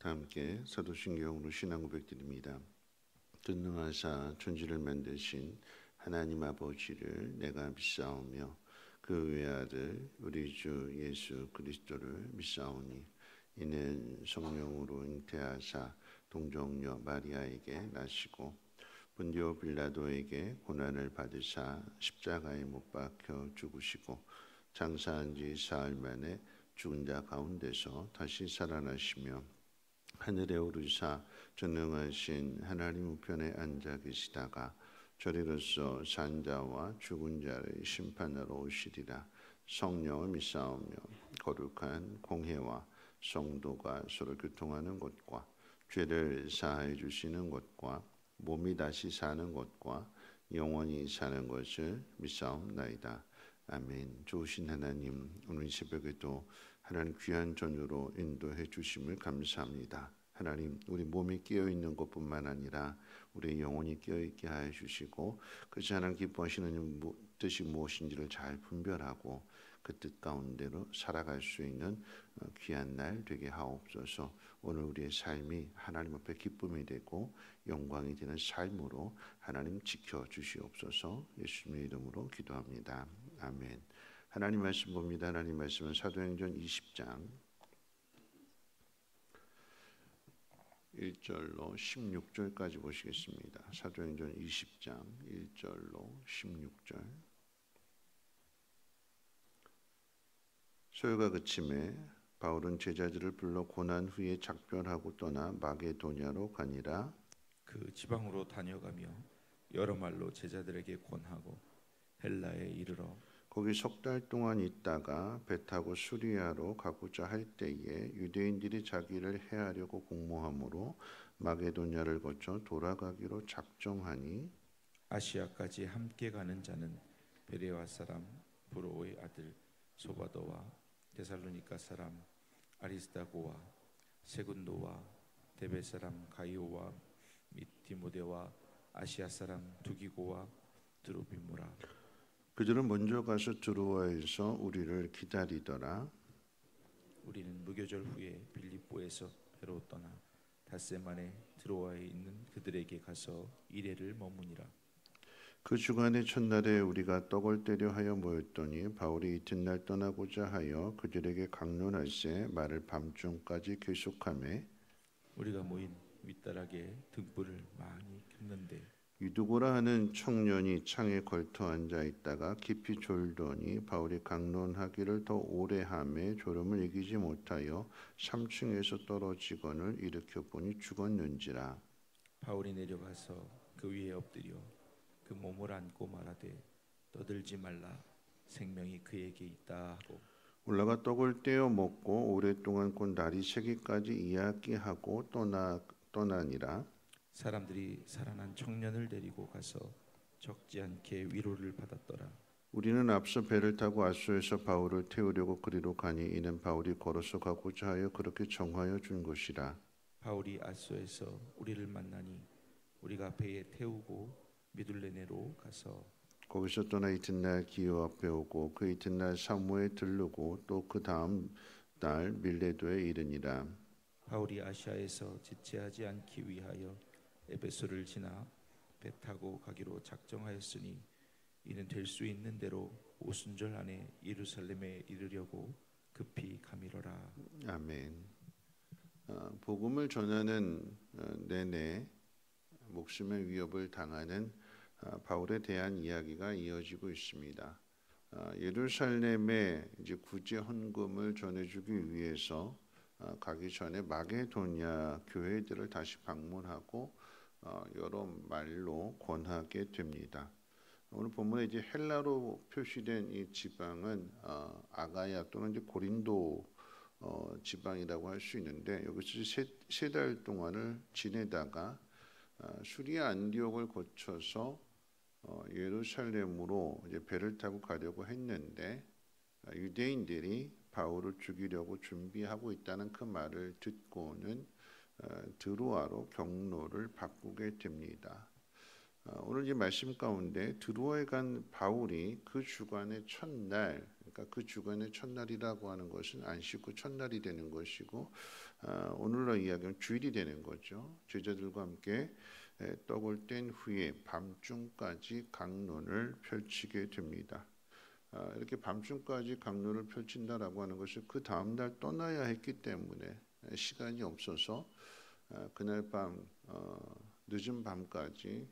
다 함께 사도신경으로 신앙 고백드립니다. 전능하사 천지를 만드신 하나님 아버지를 내가 믿사오며 그 외아들 우리 주 예수 그리스도를 믿사오니 이는 성령으로 잉태하사 동정녀 마리아에게 나시고 본디오 빌라도에게 고난을 받으사 십자가에 못 박혀 죽으시고 장사한 지 사흘 만에 죽은 자 가운데서 다시 살아나시며 하늘에 오르사 전능하신 하나님 우편에 앉아 계시다가 저리로서 산 자와 죽은 자를 심판하러 오시리라. 성령을 믿사오며 거룩한 공회와 성도가 서로 교통하는 것과 죄를 사하여 주시는 것과 몸이 다시 사는 것과 영원히 사는 것을 믿사옵나이다. 아멘. 좋으신 하나님, 오늘 새벽에도 하나님 귀한 전으로 인도해 주심을 감사합니다. 하나님, 우리 몸이 깨어 있는 것뿐만 아니라 우리 영혼이 깨어 있게 하여 주시고 그것이 하나님 기뻐하시는 뜻이 무엇인지를 잘 분별하고 그 뜻 가운데로 살아갈 수 있는 귀한 날 되게 하옵소서. 오늘 우리의 삶이 하나님 앞에 기쁨이 되고 영광이 되는 삶으로 하나님 지켜주시옵소서. 예수님의 이름으로 기도합니다. 아멘. 하나님 말씀 봅니다. 하나님 말씀은 사도행전 20장 1절로 16절까지 보시겠습니다. 사도행전 20장 1절로 16절. 소요가 그침에 바울은 제자들을 불러 고난 후에 작별하고 떠나 마게도냐로 가니라. 그 지방으로 다녀가며 여러 말로 제자들에게 권하고 헬라에 이르러 거기 석 달 동안 있다가 배 타고 수리아로 가고자 할 때에 유대인들이 자기를 해하려고 공모함으로 마게도냐를 거쳐 돌아가기로 작정하니 아시아까지 함께 가는 자는 베레와 사람 브로의 아들 소바도와 데살로니가 사람 아리스다고와 세군도와 데베 사람 가이오와 및 디모데와 아시아 사람 두기고와 드로비모라. 그들은 먼저 가서 드로아에서 우리를 기다리더라. 우리는 무교절 후에 빌립보에서 배로 떠나 닷새 만에 드로아에 있는 그들에게 가서 이레를 머무니라. 그 주간의 첫날에 우리가 떡을 떼려 하여 모였더니 바울이 이튿날 떠나고자 하여 그들에게 강론할세 말을 밤중까지 계속하매 우리가 모인 윗다락에 등불을 많이 켰는데 유두고라 하는 청년이 창에 걸터 앉아 있다가 깊이 졸더니 바울이 강론하기를 더 오래 하매 졸음을 이기지 못하여 3층에서 떨어지거늘 일으켜 보니 죽었는지라. 바울이 내려가서 그 위에 엎드려 그 몸을 안고 말하되 떠들지 말라 생명이 그에게 있다 하고 올라가 떡을 떼어 먹고 오랫동안 곧 날이 새기까지 이야기하고 떠나니라. 사람들이 살아난 청년을 데리고 가서 적지 않게 위로를 받았더라. 우리는 앞서 배를 타고 아소에서 바울을 태우려고 그리로 가니 이는 바울이 걸어서 가고자 하여 그렇게 정하여 준 것이라. 바울이 아소에서 우리를 만나니 우리가 배에 태우고 미둘레네로 가서 거기서 떠나 이튿날 기오 앞에 오고 그 이튿날 사무에 들르고 또 그 다음 날 밀레도에 이르니라. 바울이 아시아에서 지체하지 않기 위하여 에베소를 지나 배 타고 가기로 작정하였으니 이는 될 수 있는 대로 오순절 안에 예루살렘에 이르려고 급히 가미러라. 아멘. 복음을 전하는 내내 목숨의 위협을 당하는 바울에 대한 이야기가 이어지고 있습니다. 예루살렘에 이제 구제 헌금을 전해주기 위해서 가기 전에 마게도냐 교회들을 다시 방문하고 여러 말로 권하게 됩니다. 오늘 본문에 이제 헬라로 표시된 이 지방은 아가야 또는 이제 고린도 지방이라고 할 수 있는데 여기서 세 달 동안을 지내다가 수리아 안디옥을 거쳐서 예루살렘으로 이제 배를 타고 가려고 했는데 유대인들이 바울을 죽이려고 준비하고 있다는 그 말을 듣고는 드로아로 경로를 바꾸게 됩니다. 오늘 이 말씀 가운데 드로아에 간 바울이 그 주간의 첫날 그러니까 그 주간의 첫날이라고 하는 것은 안식 후 첫날이 되는 것이고 오늘날 이야기는 주일이 되는 거죠. 제자들과 함께 떡을 뗀 후에 밤중까지 강론을 펼치게 됩니다. 이렇게 밤중까지 강론을 펼친다라고 하는 것은 그 다음날 떠나야 했기 때문에 시간이 없어서 그날 밤 늦은 밤까지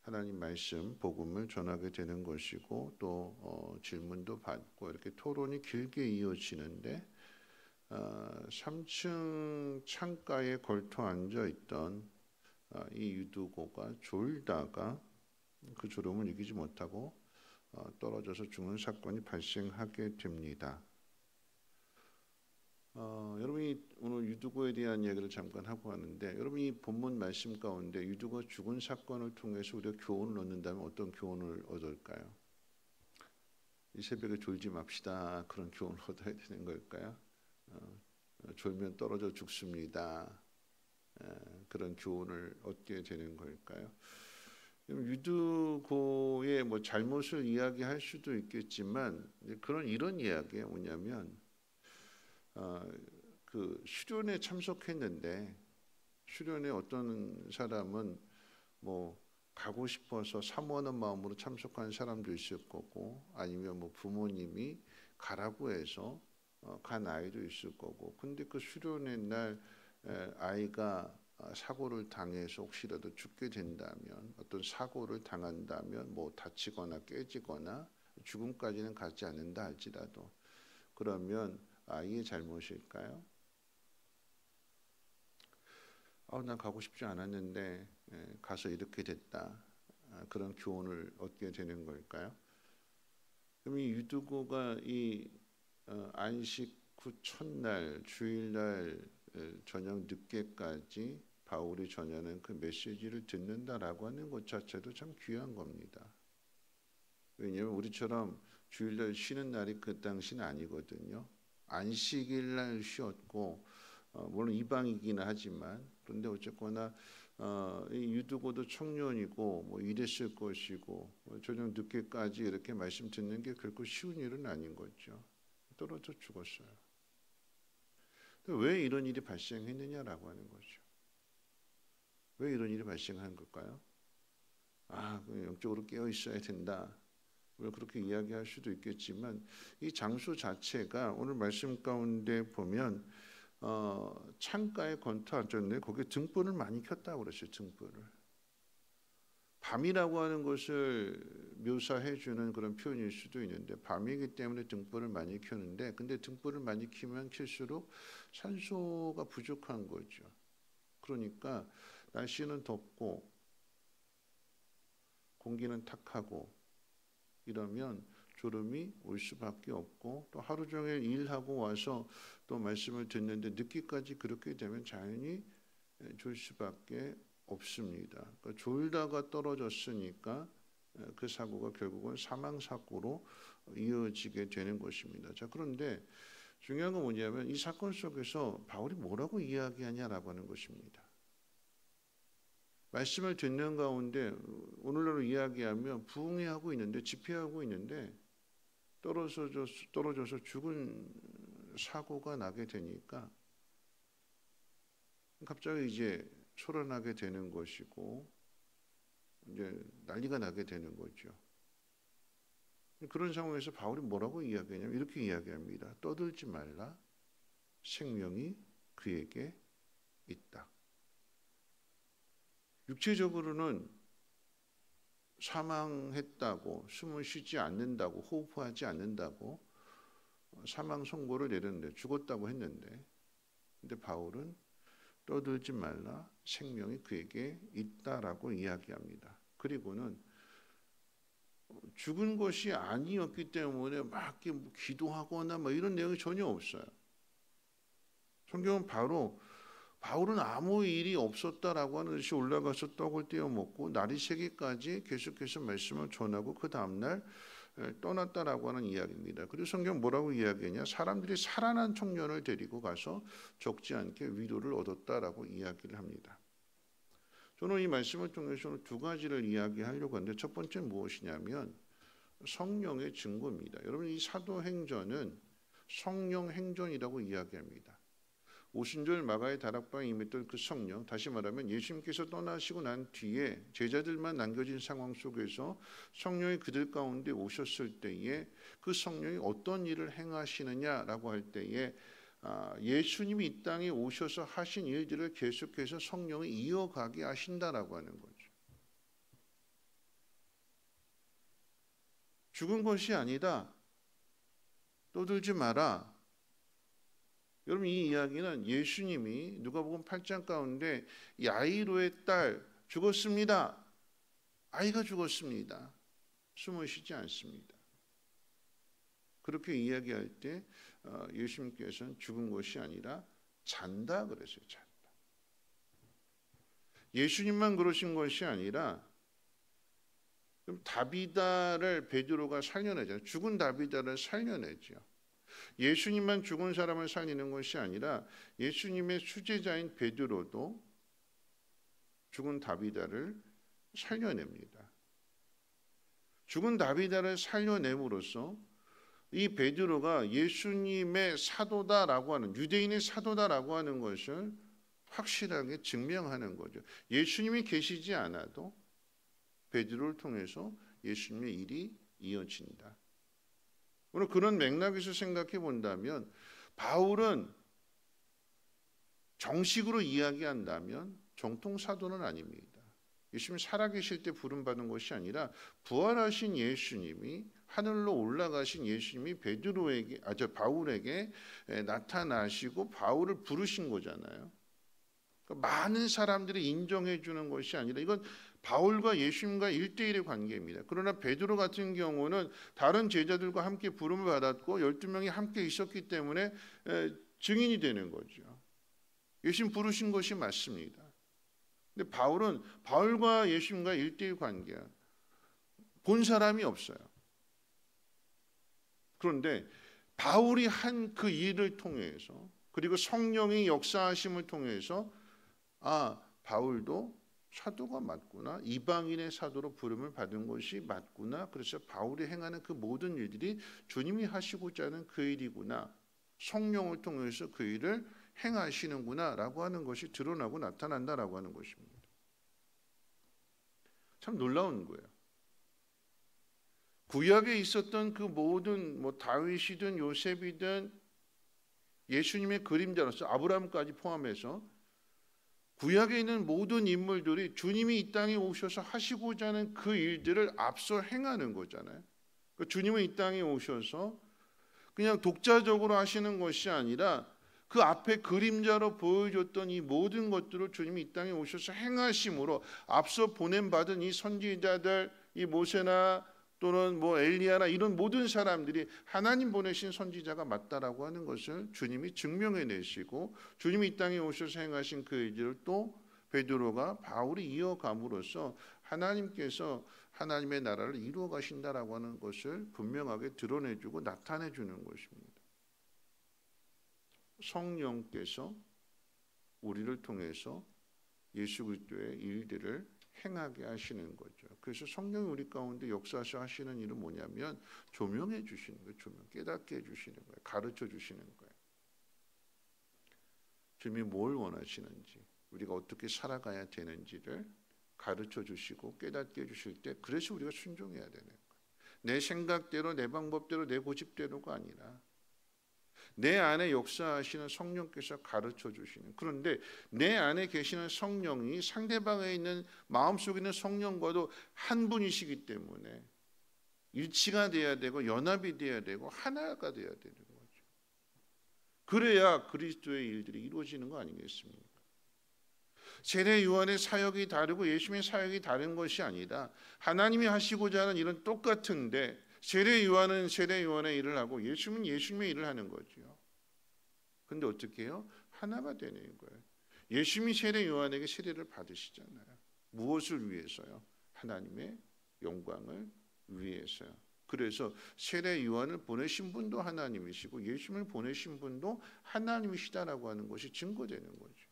하나님 말씀 복음을 전하게 되는 것이고 또 질문도 받고 이렇게 토론이 길게 이어지는데 3층 창가에 걸터 앉아 있던 이 유두고가 졸다가 그 졸음을 이기지 못하고 떨어져서 죽는 사건이 발생하게 됩니다. 여러분이 오늘 유두고에 대한 이야기를 잠깐 하고 하는데 여러분 이 본문 말씀 가운데 유두고 죽은 사건을 통해서 우리가 교훈을 얻는다면 어떤 교훈을 얻을까요? 이 새벽에 졸지 맙시다 그런 교훈을 얻어야 되는 걸까요? 졸면 떨어져 죽습니다. 그런 교훈을 얻게 되는 걸까요? 유두고의 뭐 잘못을 이야기할 수도 있겠지만 이런 이야기가 뭐냐면 그 수련회 참석했는데 수련회 어떤 사람은 뭐 가고 싶어서 사모하는 마음으로 참석한 사람도 있을 거고 아니면 뭐 부모님이 가라고 해서 간 아이도 있을 거고 근데 그 수련회 날 아이가 사고를 당해서 혹시라도 죽게 된다면 어떤 사고를 당한다면 뭐 다치거나 깨지거나 죽음까지는 가지 않는다 할지라도 그러면 아이의 잘못일까요? 난 가고 싶지 않았는데 가서 이렇게 됐다. 그런 교훈을 얻게 되는 걸까요? 그럼 이 유두고가 이 안식 후 첫날 주일날 저녁 늦게까지 바울이 전하는 그 메시지를 듣는다라고 하는 것 자체도 참 귀한 겁니다. 왜냐하면 우리처럼 주일날 쉬는 날이 그 당시는 아니거든요. 안식일 날 쉬었고 물론 이방이긴 하지만 그런데 어쨌거나 이 유두고도 청년이고 뭐 이랬을 것이고 저녁 늦게까지 이렇게 말씀 듣는 게 결코 쉬운 일은 아닌 거죠. 떨어져 죽었어요. 왜 이런 일이 발생했느냐라고 하는 거죠. 왜 이런 일이 발생한 걸까요? 영적으로 깨어 있어야 된다. 물론 그렇게 이야기할 수도 있겠지만 이 장소 자체가 오늘 말씀 가운데 보면 창가에 건터 앉았는데 거기에 등불을 많이 켰다고 그랬어요. 등불을. 밤이라고 하는 것을 묘사해 주는 그런 표현일 수도 있는데 밤이기 때문에 등불을 많이 켜는데 근데 등불을 많이 켜면 켤수록 산소가 부족한 거죠. 그러니까 날씨는 덥고 공기는 탁하고 이러면 졸음이 올 수밖에 없고 또 하루 종일 일하고 와서 또 말씀을 듣는데 늦게까지 그렇게 되면 자연히 졸 수밖에 없습니다. 그러니까 졸다가 떨어졌으니까 그 사고가 결국은 사망 사고로 이어지게 되는 것입니다. 자, 그런데 중요한 건 뭐냐면 이 사건 속에서 바울이 뭐라고 이야기하냐라고 하는 것입니다. 말씀을 듣는 가운데 오늘날로 이야기하면 부흥회하고 있는데 집회하고 있는데 떨어져서 죽은 사고가 나게 되니까 갑자기 이제 초라하게 되는 것이고 이제 난리가 나게 되는 거죠. 그런 상황에서 바울이 뭐라고 이야기하냐면 이렇게 이야기합니다. 떠들지 말라. 생명이 그에게 있다. 육체적으로는 사망했다고 숨을 쉬지 않는다고 호흡하지 않는다고 사망 선고를 내렸는데 죽었다고 했는데 근데 바울은 떠들지 말라 생명이 그에게 있다라고 이야기합니다. 그리고는 죽은 것이 아니었기 때문에 막 기도하거나 뭐 이런 내용이 전혀 없어요. 성경은 바울은 아무 일이 없었다라고 하는 듯이 올라가서 떡을 떼어 먹고 날이 새기까지 계속해서 말씀을 전하고 그 다음날 떠났다라고 하는 이야기입니다. 그리고 성경 뭐라고 이야기하냐? 사람들이 살아난 청년을 데리고 가서 적지 않게 위로를 얻었다라고 이야기를 합니다. 저는 이 말씀을 통해서 두 가지를 이야기하려고 하는데 첫 번째는 무엇이냐면 성령의 증거입니다. 여러분, 이 사도행전은 성령 행전이라고 이야기합니다. 오순절 마가의 다락방에 임했던 그 성령, 다시 말하면 예수님께서 떠나시고 난 뒤에 제자들만 남겨진 상황 속에서 성령이 그들 가운데 오셨을 때에 그 성령이 어떤 일을 행하시느냐라고 할 때에 예수님이 이 땅에 오셔서 하신 일들을 계속해서 성령이 이어가게 하신다라고 하는 거죠. 죽은 것이 아니다. 떠들지 마라. 여러분, 이 이야기는 예수님이 누가복음 8장 가운데 야이로의 딸 죽었습니다. 아이가 죽었습니다. 숨을 쉬지 않습니다. 그렇게 이야기할 때 예수님께서는 죽은 것이 아니라 잔다 그랬어요. 잔다. 예수님만 그러신 것이 아니라 다비다를 베드로가 살려내잖아요. 죽은 다비다를 살려내죠. 예수님만 죽은 사람을 살리는 것이 아니라 예수님의 수제자인 베드로도 죽은 다비다를 살려냅니다. 죽은 다비다를 살려냄으로써 이 베드로가 예수님의 사도다라고 하는, 유대인의 사도다라고 하는 것을 확실하게 증명하는 거죠. 예수님이 계시지 않아도 베드로를 통해서 예수님의 일이 이어진다. 오늘 그런 맥락에서 생각해 본다면 바울은 정식으로 이야기한다면 정통 사도는 아닙니다. 예수님이 살아계실 때 부름받은 것이 아니라 부활하신 예수님이, 하늘로 올라가신 예수님이 바울에게 나타나시고 바울을 부르신 거잖아요. 그러니까 많은 사람들이 인정해 주는 것이 아니라 이건 바울과 예수님과 1대1의 관계입니다. 그러나 베드로 같은 경우는 다른 제자들과 함께 부름을 받았고 12명이 함께 있었기 때문에 증인이 되는 거죠. 예수님 부르신 것이 맞습니다. 근데 바울은 바울과 예수님과 1대1 관계야. 본 사람이 없어요. 그런데 바울이 한 그 일을 통해서, 그리고 성령의 역사하심을 통해서 바울도 사도가 맞구나, 이방인의 사도로 부름을 받은 것이 맞구나, 그래서 바울이 행하는 그 모든 일들이 주님이 하시고자 하는 그 일이구나, 성령을 통해서 그 일을 행하시는구나 라고 하는 것이 드러나고 나타난다라고 하는 것입니다. 참 놀라운 거예요. 구약에 있었던 그 모든 다윗이든 요셉이든 예수님의 그림자로서 아브라함까지 포함해서 구약에 있는 모든 인물들이 주님이 이 땅에 오셔서 하시고자 하는 그 일들을 앞서 행하는 거잖아요. 주님은 이 땅에 오셔서 그냥 독자적으로 하시는 것이 아니라 그 앞에 그림자로 보여줬던 이 모든 것들을 주님이 이 땅에 오셔서 행하심으로 앞서 보냄받은 이 선지자들, 이 모세나 또는 엘리야나 이런 모든 사람들이 하나님 보내신 선지자가 맞다라고 하는 것을 주님이 증명해 내시고, 주님이 이 땅에 오셔서 행하신 그 일들을 또 베드로가 바울이 이어감으로써 하나님께서 하나님의 나라를 이루어 가신다라고 하는 것을 분명하게 드러내주고 나타내주는 것입니다. 성령께서 우리를 통해서 예수 그리스도의 일들을 행하게 하시는 거죠. 그래서 성령이 우리 가운데 역사하셔 하시는 일은 뭐냐면 조명해 주시는 거예요. 깨닫게 해주시는 거예요. 가르쳐 주시는 거예요. 주님이 뭘 원하시는지, 우리가 어떻게 살아가야 되는지를 가르쳐 주시고 깨닫게 해주실 때, 그래서 우리가 순종해야 되는 거예요. 내 생각대로, 내 방법대로, 내 고집대로가 아니라 내 안에 역사하시는 성령께서 가르쳐 주시는, 그런데 내 안에 계시는 성령이 상대방에 있는 마음속에 있는 성령과도 한 분이시기 때문에 일치가 돼야 되고 연합이 돼야 되고 하나가 돼야 되는 거죠. 그래야 그리스도의 일들이 이루어지는 거 아니겠습니까? 세례 요한의 사역이 다르고 예수님의 사역이 다른 것이 아니라 하나님이 하시고자 하는 일은 똑같은데 세례 요한은 세례 요한의 일을 하고 예수님은 예수님의 일을 하는 거죠. 근데 어떻게 해요? 하나가 되는 거예요. 예수님이 세례 요한에게 세례를 받으시잖아요. 무엇을 위해서요? 하나님의 영광을 위해서요. 그래서 세례 요한을 보내신 분도 하나님이시고 예수님을 보내신 분도 하나님이시다라고 하는 것이 증거되는 거죠.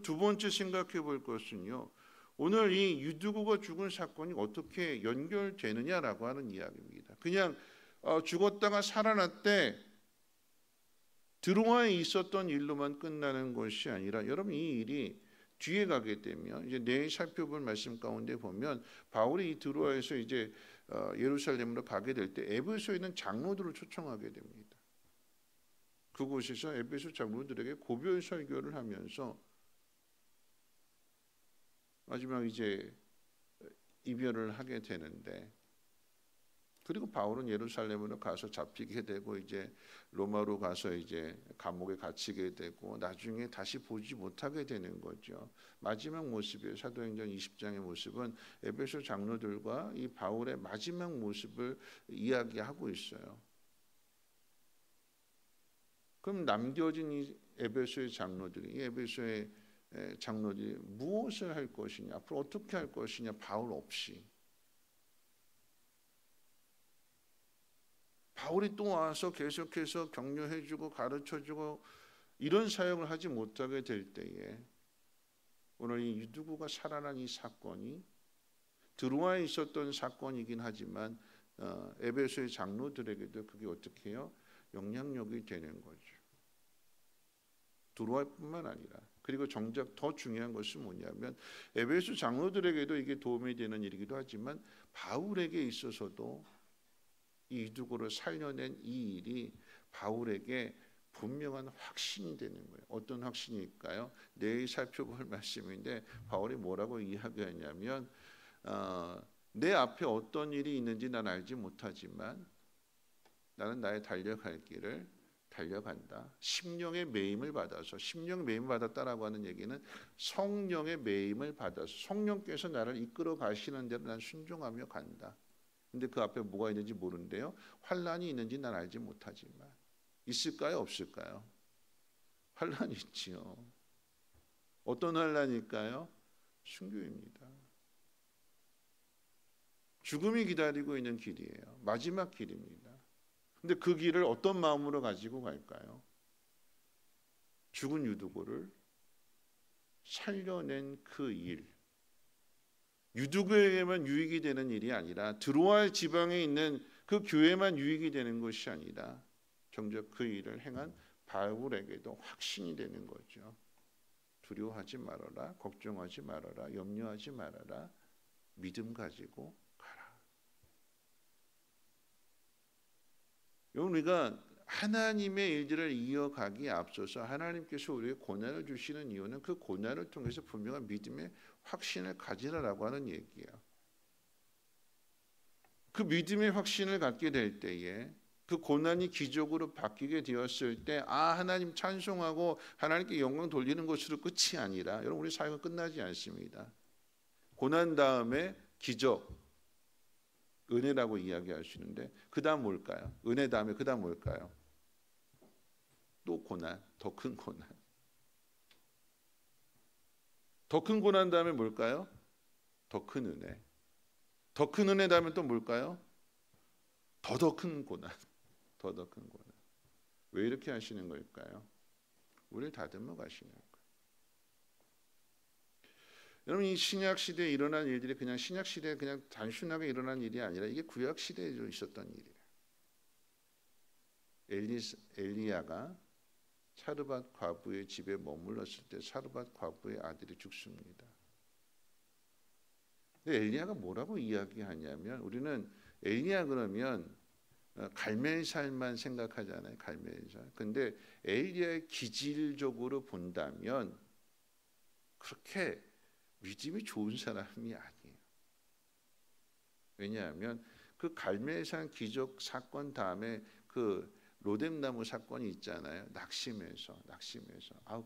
두 번째 생각해 볼 것은요, 오늘 이 유두고가 죽은 사건이 어떻게 연결되느냐라고 하는 이야기입니다. 그냥 죽었다가 살아났대 드로아에 있었던 일로만 끝나는 것이 아니라 여러분 이 일이 뒤에 가게 되면 이제 내일 살펴볼 말씀 가운데 보면 바울이 이 드로아에서 이제 예루살렘으로 가게 될 때 에베소에 있는 장로들을 초청하게 됩니다. 그곳에서 에베소 장로들에게 고별 설교를 하면서 마지막 이제 이별을 하게 되는데, 그리고 바울은 예루살렘으로 가서 잡히게 되고 이제 로마로 가서 이제 감옥에 갇히게 되고 나중에 다시 보지 못하게 되는 거죠. 마지막 모습이에요. 사도행전 20장의 모습은 에베소 장로들과 이 바울의 마지막 모습을 이야기하고 있어요. 그럼 남겨진 이 에베소의 장로들이, 이 에베소의 장로들이 무엇을 할 것이냐, 앞으로 어떻게 할 것이냐, 바울 없이. 바울이 또 와서 계속해서 격려해주고 가르쳐주고 이런 사역을 하지 못하게 될 때에 오늘 이 유두고가 살아난 이 사건이 드로아에 있었던 사건이긴 하지만 에베소의 장로들에게도 그게 어떻게 해요? 영향력이 되는 거죠. 드로아뿐만 아니라, 그리고 정작 더 중요한 것은 뭐냐면 에베소 장로들에게도 이게 도움이 되는 일이기도 하지만 바울에게 있어서도 이 유두고를 살려낸 이 일이 바울에게 분명한 확신이 되는 거예요. 어떤 확신일까요? 내일 살펴볼 말씀인데 바울이 뭐라고 이야기하냐면 내 앞에 어떤 일이 있는지 난 알지 못하지만 나는 나의 달려갈 길을 달려간다. 심령의 매임을 받아서, 심령 매임을 받았다라고 하는 얘기는 성령의 매임을 받아서 성령께서 나를 이끌어 가시는 대로 난 순종하며 간다. 근데 그 앞에 뭐가 있는지 모르는데요. 환란이 있는지 난 알지 못하지만 있을까요? 없을까요? 환란이 있지요. 어떤 환란일까요? 순교입니다. 죽음이 기다리고 있는 길이에요. 마지막 길입니다. 근데 그 길을 어떤 마음으로 가지고 갈까요? 죽은 유두고를 살려낸 그 일, 유두고에게만 유익이 되는 일이 아니라 드로아 지방에 있는 그 교회만 유익이 되는 것이 아니라 정작 그 일을 행한 바울에게도 확신이 되는 거죠. 두려워하지 말아라, 걱정하지 말아라, 염려하지 말아라, 믿음 가지고 가라. 우리가 하나님의 일들을 이어가기에 앞서서 하나님께서 우리에게 고난을 주시는 이유는 그 고난을 통해서 분명한 믿음의 확신을 가지라라고 하는 얘기예요. 그 믿음의 확신을 갖게 될 때에 그 고난이 기적으로 바뀌게 되었을 때 하나님 찬송하고 하나님께 영광 돌리는 것으로 끝이 아니라, 여러분 우리 사역은 끝나지 않습니다. 고난 다음에 기적, 은혜라고 이야기할 수 있는데 그 다음 뭘까요? 은혜 다음에 그 다음 뭘까요? 또 고난, 더 큰 고난. 더 큰 고난 다음에 뭘까요? 더 큰 은혜. 더 큰 은혜 다음에 또 뭘까요? 더 큰 고난. 더 큰 고난. 왜 이렇게 하시는 걸까요? 우리를 다듬어 가시는 거예요. 여러분 이 신약 시대에 일어난 일들이 그냥 신약 시대에 그냥 단순하게 일어난 일이 아니라 이게 구약 시대에 있었던 일이에요. 엘리야가 사르밧 과부의 집에 머물렀을 때 사르밧 과부의 아들이 죽습니다. 근데 엘리야가 뭐라고 이야기하냐면, 우리는 엘리야 그러면 갈멜살만 생각하잖아요. 갈멜살. 근데 엘리야의 기질적으로 본다면 그렇게 믿음이 좋은 사람이 아니에요. 왜냐하면 그 갈멜산 기적 사건 다음에 그 로뎀나무 사건이 있잖아요. 낙심해서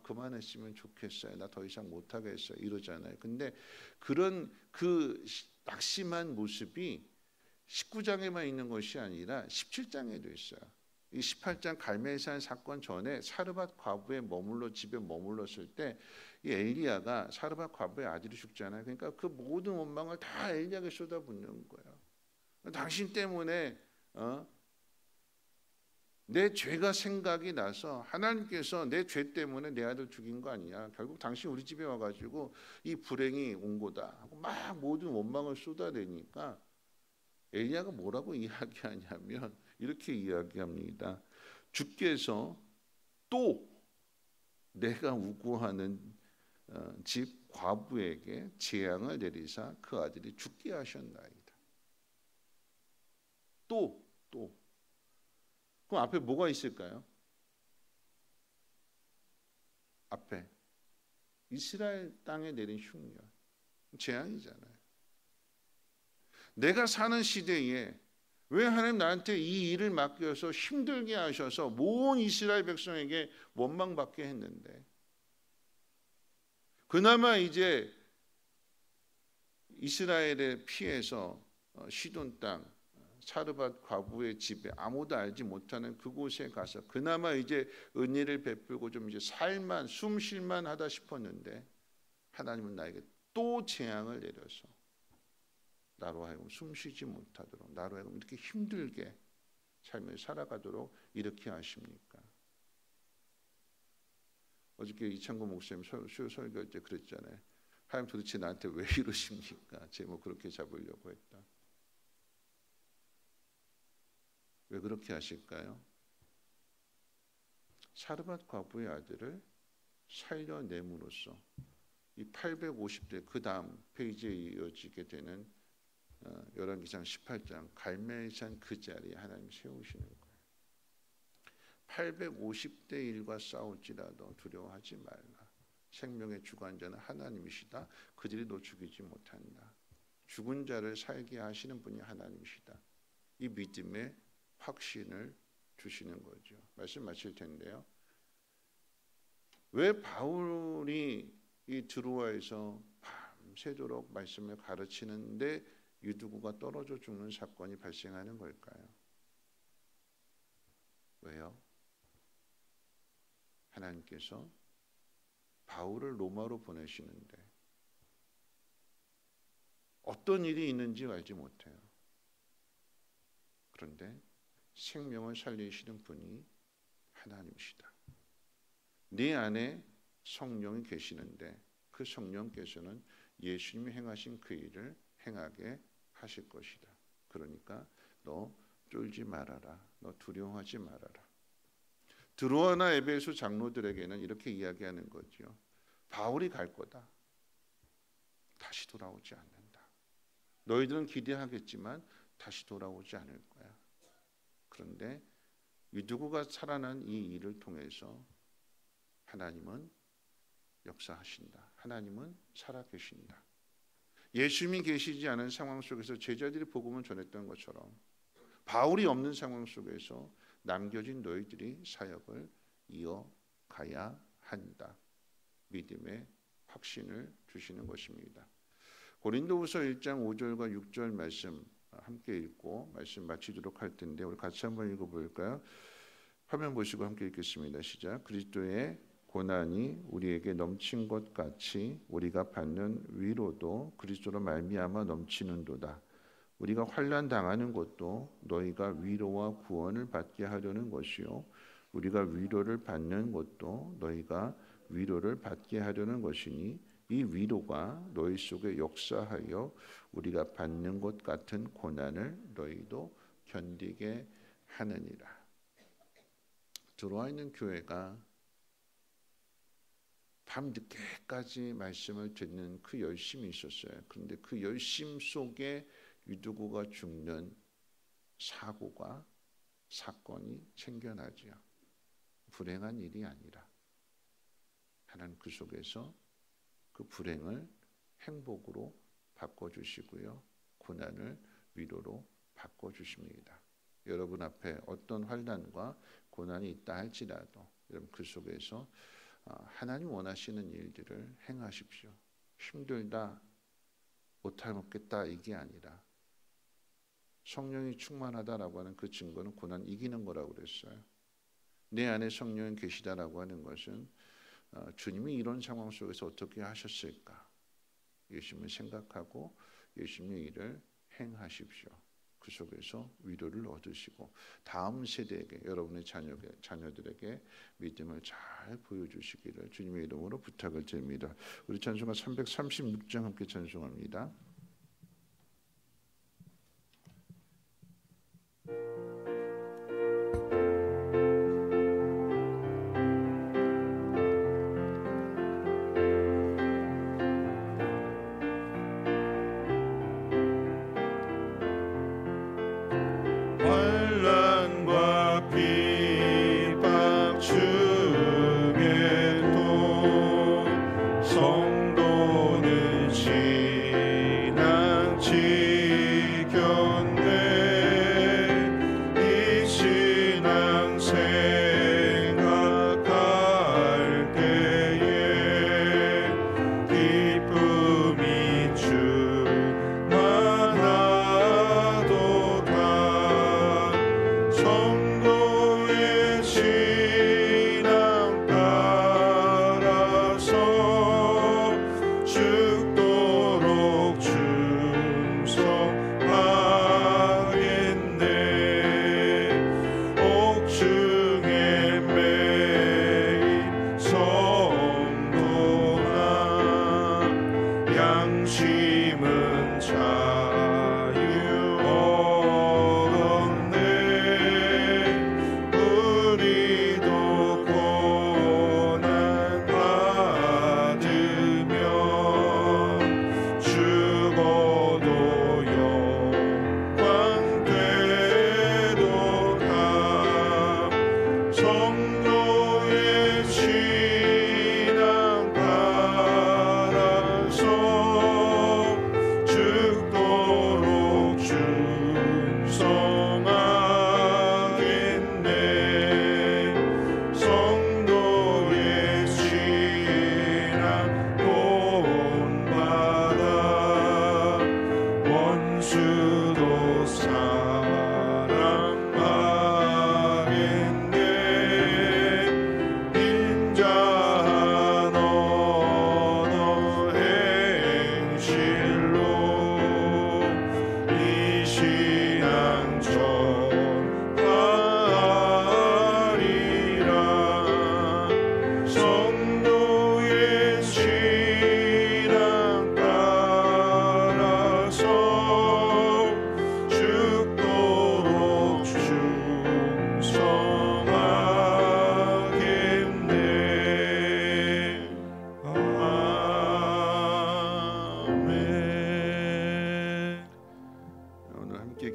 그만했으면 좋겠어요. 나 더 이상 못하겠어요. 이러잖아요. 근데 그런 그 낙심한 모습이 19장에만 있는 것이 아니라 17장에도 있어요. 이 18장 갈멜산 사건 전에 사르밧 과부의 집에 머물렀을 때 이 엘리야가 사르밧 과부의 아들이 죽잖아요. 그러니까 그 모든 원망을 다 엘리야에게 쏟아붓는 거예요. 당신 때문에 내 죄가 생각이 나서 하나님께서 내 죄 때문에 내 아들 죽인 거 아니냐, 결국 당신 우리 집에 와가지고 이 불행이 온 거다 하고 막 모든 원망을 쏟아내니까 엘리야가 뭐라고 이야기하냐면 이렇게 이야기합니다. 주께서 또 내가 우고하는 집 과부에게 재앙을 내리사 그 아들이 죽게 하셨나이다. 또 그럼 앞에 뭐가 있을까요? 앞에 이스라엘 땅에 내린 흉년, 재앙이잖아요. 내가 사는 시대에 왜 하나님 나한테 이 일을 맡겨서 힘들게 하셔서 온 이스라엘 백성에게 원망받게 했는데, 그나마 이제 이스라엘의 피해서 시돈 땅 사르밧 과부의 집에 아무도 알지 못하는 그곳에 가서 그나마 이제 은혜를 베풀고 좀 이제 살만 숨 쉴만 하다 싶었는데, 하나님은 나에게 또 재앙을 내려서 나로 하여금 숨 쉬지 못하도록, 나로 하여금 이렇게 힘들게 삶을 살아가도록 이렇게 하십니까? 어저께 이창구 목사님 설교할 때 그랬잖아요. 하나님 도대체 나한테 왜 이러십니까? 제목 그렇게 잡으려고 했다. 왜 그렇게 하실까요? 사르밧 과부의 아들을 살려냄으로써 이 850대 그 다음 페이지에 이어지게 되는 열왕기상 18장 갈멜산 그 자리에 하나님 세우시는 거예요. 850대 1과 싸울지라도 두려워하지 말라. 생명의 주관자는 하나님이시다. 그들이 너 죽이지 못한다. 죽은 자를 살게 하시는 분이 하나님이시다. 이 믿음의 확신을 주시는 거죠. 말씀 마칠 텐데요. 왜 바울이 이 드로아에서 밤새도록 말씀을 가르치는데 유두구가 떨어져 죽는 사건이 발생하는 걸까요? 왜요? 하나님께서 바울을 로마로 보내시는데 어떤 일이 있는지 알지 못해요. 그런데 생명을 살리시는 분이 하나님이시다. 네 안에 성령이 계시는데 그 성령께서는 예수님이 행하신 그 일을 행하게 하실 것이다. 그러니까 너 쫄지 말아라. 너 두려워하지 말아라. 드로아나 에베소 장로들에게는 이렇게 이야기하는 거죠. 바울이 갈 거다. 다시 돌아오지 않는다. 너희들은 기대하겠지만 다시 돌아오지 않을 거야. 그런데 유두구가 살아난 이 일을 통해서 하나님은 역사하신다. 하나님은 살아계신다. 예수님이 계시지 않은 상황 속에서 제자들이 복음을 전했던 것처럼 바울이 없는 상황 속에서 남겨진 너희들이 사역을 이어가야 한다. 믿음의 확신을 주시는 것입니다. 고린도후서 1장 5절과 6절 말씀 함께 읽고 말씀 마치도록 할 텐데 우리 같이 한번 읽어볼까요? 화면 보시고 함께 읽겠습니다. 시작. 그리스도의 고난이 우리에게 넘친 것 같이 우리가 받는 위로도 그리스도로 말미암아 넘치는도다. 우리가 환난 당하는 것도 너희가 위로와 구원을 받게 하려는 것이요 우리가 위로를 받는 것도 너희가 위로를 받게 하려는 것이니 이 위로가 너희 속에 역사하여 우리가 받는 것 같은 고난을 너희도 견디게 하느니라. 들어와 있는 교회가 밤늦게까지 말씀을 듣는 그 열심이 있었어요. 그런데 그 열심 속에 유두구가 죽는 사고가 사건이 생겨나지요. 불행한 일이 아니라 하나님 그 속에서 그 불행을 행복으로 바꿔주시고요. 고난을 위로로 바꿔주십니다. 여러분 앞에 어떤 환난과 고난이 있다 할지라도 여러분 그 속에서 하나님 원하시는 일들을 행하십시오. 힘들다, 못할 먹겠다 이게 아니라 성령이 충만하다라고 하는 그 증거는 고난 이기는 거라고 그랬어요. 내 안에 성령이 계시다라고 하는 것은 주님이 이런 상황 속에서 어떻게 하셨을까? 예수님을 생각하고 예수님의 일을 행하십시오. 그 속에서 위로를 얻으시고 다음 세대에게 여러분의 자녀들에게 믿음을 잘 보여주시기를 주님의 이름으로 부탁을 드립니다. 우리 찬송가 336장 함께 찬송합니다.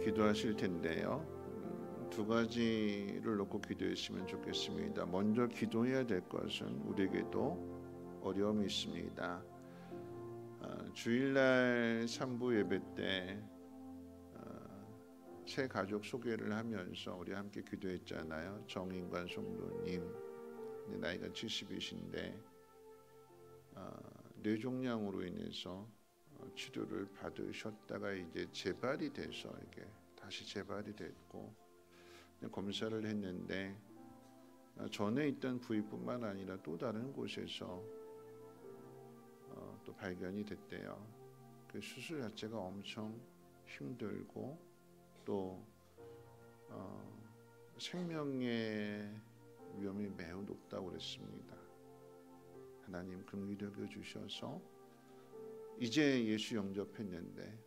기도하실 텐데요. 두 가지를 놓고 기도했으면 좋겠습니다. 먼저 기도해야 될 것은 우리에게도 어려움이 있습니다. 주일날 3부 예배 때 새 가족 소개를 하면서 우리 함께 기도했잖아요. 정인관 성도님 나이가 70이신데 뇌종양으로 인해서 치료를 받으셨다가 이제 재발이 돼서 이게 다시 재발이 됐고 검사를 했는데 전에 있던 부위뿐만 아니라 또 다른 곳에서 또 발견이 됐대요. 그 수술 자체가 엄청 힘들고 또 생명의 위험이 매우 높다고 그랬습니다. 하나님 긍휼히 여겨 주셔서 이제 예수 영접했는데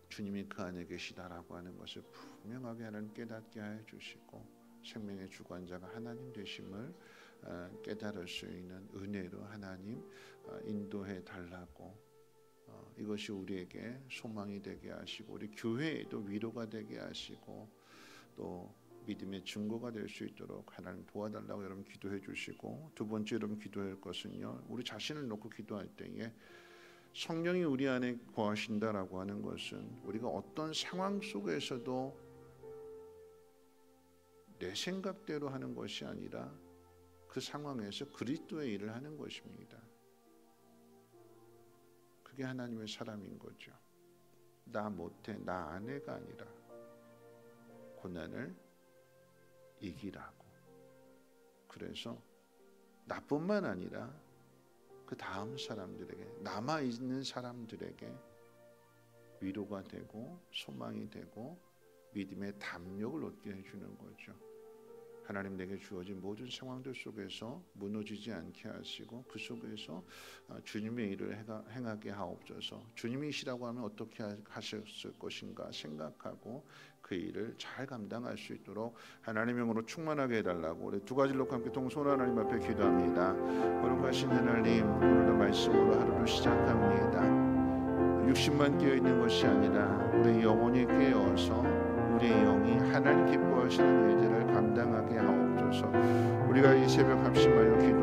주님이 그 안에 계시다라고 하는 것을 분명하게 하나님 깨닫게 하여 주시고 생명의 주관자가 하나님 되심을 깨달을 수 있는 은혜로 하나님 인도해 달라고 이것이 우리에게 소망이 되게 하시고 우리 교회에도 위로가 되게 하시고 또 믿음의 증거가 될 수 있도록 하나님 도와달라고 여러분 기도해 주시고 두 번째 여러분 기도할 것은요. 우리 자신을 놓고 기도할 때에 성령이 우리 안에 거하신다라고 하는 것은 우리가 어떤 상황 속에서도 내 생각대로 하는 것이 아니라 그 상황에서 그리스도의 일을 하는 것입니다. 그게 하나님의 사람인 거죠. 나 못해, 나 안 해가 아니라 고난을 이기라고. 그래서 나뿐만 아니라 그 다음 사람들에게 남아있는 사람들에게 위로가 되고 소망이 되고 믿음의 담력을 얻게 해주는 거죠. 하나님 내게 주어진 모든 상황들 속에서 무너지지 않게 하시고 그 속에서 주님의 일을 행하게 하옵소서. 주님이시라고 하면 어떻게 하셨을 것인가 생각하고 그 일을 잘 감당할 수 있도록 하나님의 영으로 충만하게 해달라고 우리 두 가지로 함께 동손 하나님 앞에 기도합니다. 거룩하신 하나님, 오늘도 말씀으로 하루를 시작합니다. 60만 깨어있는 것이 아니라 우리 영혼이 깨어서 우리의 영이 하나님 기뻐하시는 일들을 감당하게 하옵소서. 우리가 이 새벽 합심하여 기도